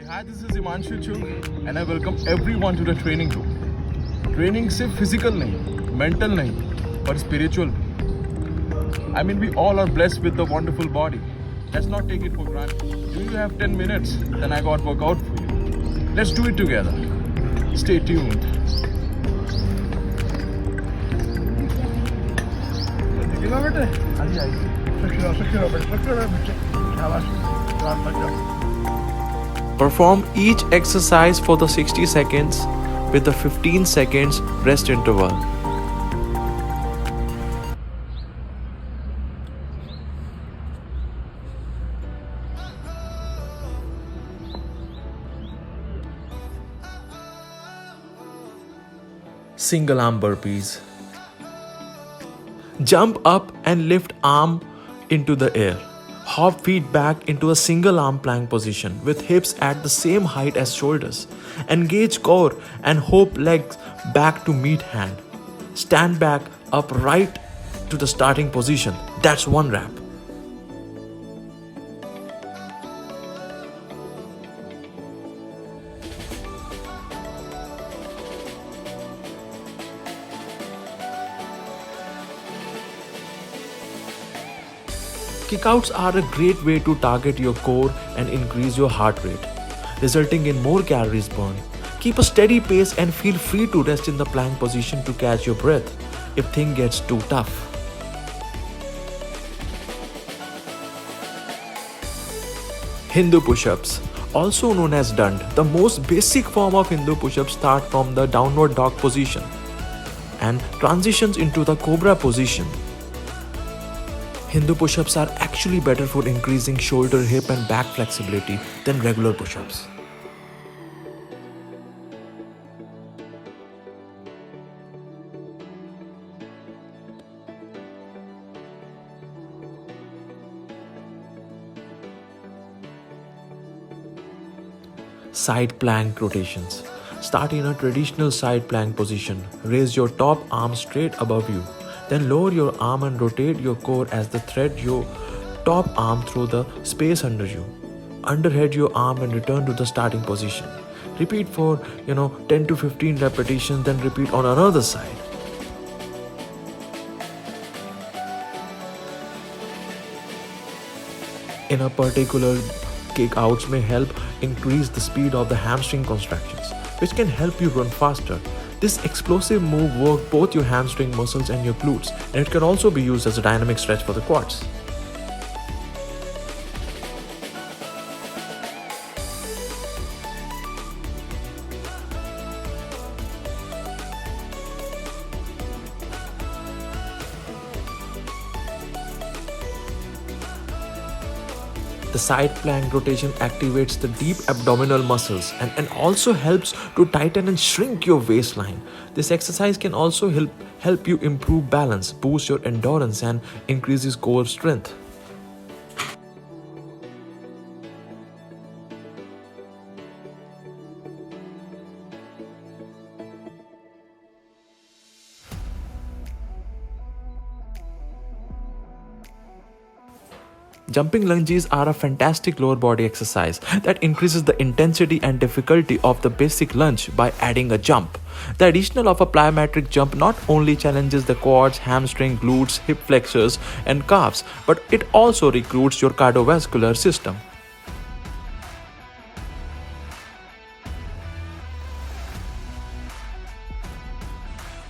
Hi, this is Himanshu Chung and I welcome everyone to the training room. Training सिर्फ physical नहीं, mental नहीं, but spiritual भी. I mean, we all are blessed with the wonderful body. Let's not take it for granted. Do you have 10 minutes? Then I got workout for you. Let's do it together. Stay tuned. Perform each exercise for the 60 seconds with the 15 seconds rest interval. Single arm burpees. Jump up and lift arm into the air. Hop feet back into a single arm plank position with hips at the same height as shoulders. Engage core and hope legs back to meet hand. Stand back upright to the starting position. That's one rep. Kickouts are a great way to target your core and increase your heart rate, resulting in more calories burned. Keep a steady pace and feel free to rest in the plank position to catch your breath if things gets too tough. Hindu push-ups, also known as Dand. The most basic form of Hindu push-ups start from the downward dog position and transitions into the cobra position. Hindu push-ups are actually better for increasing shoulder, hip and back flexibility than regular push-ups. Side plank rotations. Start in a traditional side plank position. Raise your top arm straight above you. Then lower your arm and rotate your core as the thread your top arm through the space under you. Underhead your arm and return to the starting position. Repeat for 10 to 15 repetitions, then repeat on another side. In a particular, kickouts may help increase the speed of the hamstring contractions, which can help you run faster. This explosive move works both your hamstring muscles and your glutes, and it can also be used as a dynamic stretch for the quads. The side plank rotation activates the deep abdominal muscles and also helps to tighten and shrink your waistline. This exercise can also help you improve balance, boost your endurance and increases core strength. Jumping lunges are a fantastic lower body exercise that increases the intensity and difficulty of the basic lunge by adding a jump. The addition of a plyometric jump not only challenges the quads, hamstring, glutes, hip flexors, and calves, but it also recruits your cardiovascular system.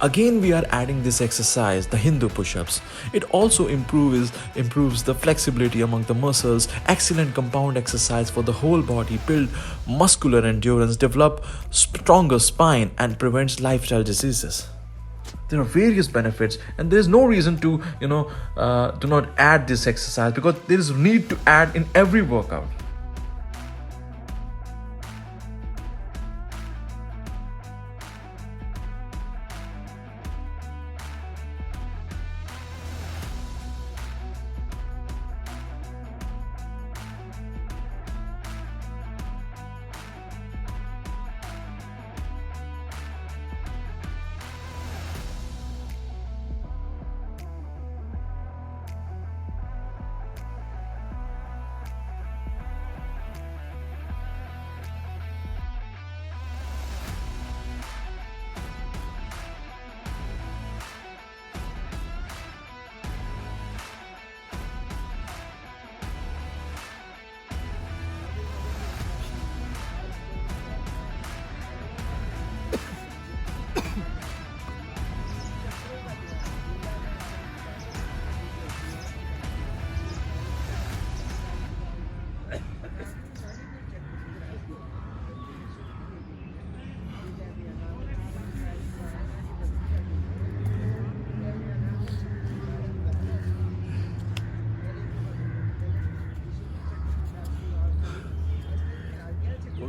Again, we are adding this exercise, the Hindu push-ups. It also improves the flexibility among the muscles, excellent compound exercise for the whole body, build muscular endurance, develop stronger spine, and prevents lifestyle diseases. There are various benefits, and there is no reason to do not add this exercise because there is need to add in every workout.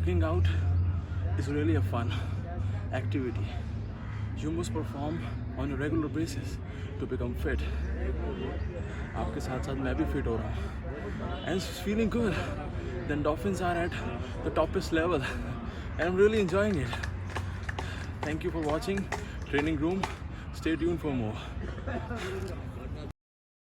working out is really a fun activity. You must perform on a regular basis to become fit. आपके साथ साथ मैं भी fit हो रहा हूँ. And it's feeling good. The endorphins are at the toppest level. And I'm really enjoying it. Thank you for watching Training Room. Stay tuned for more.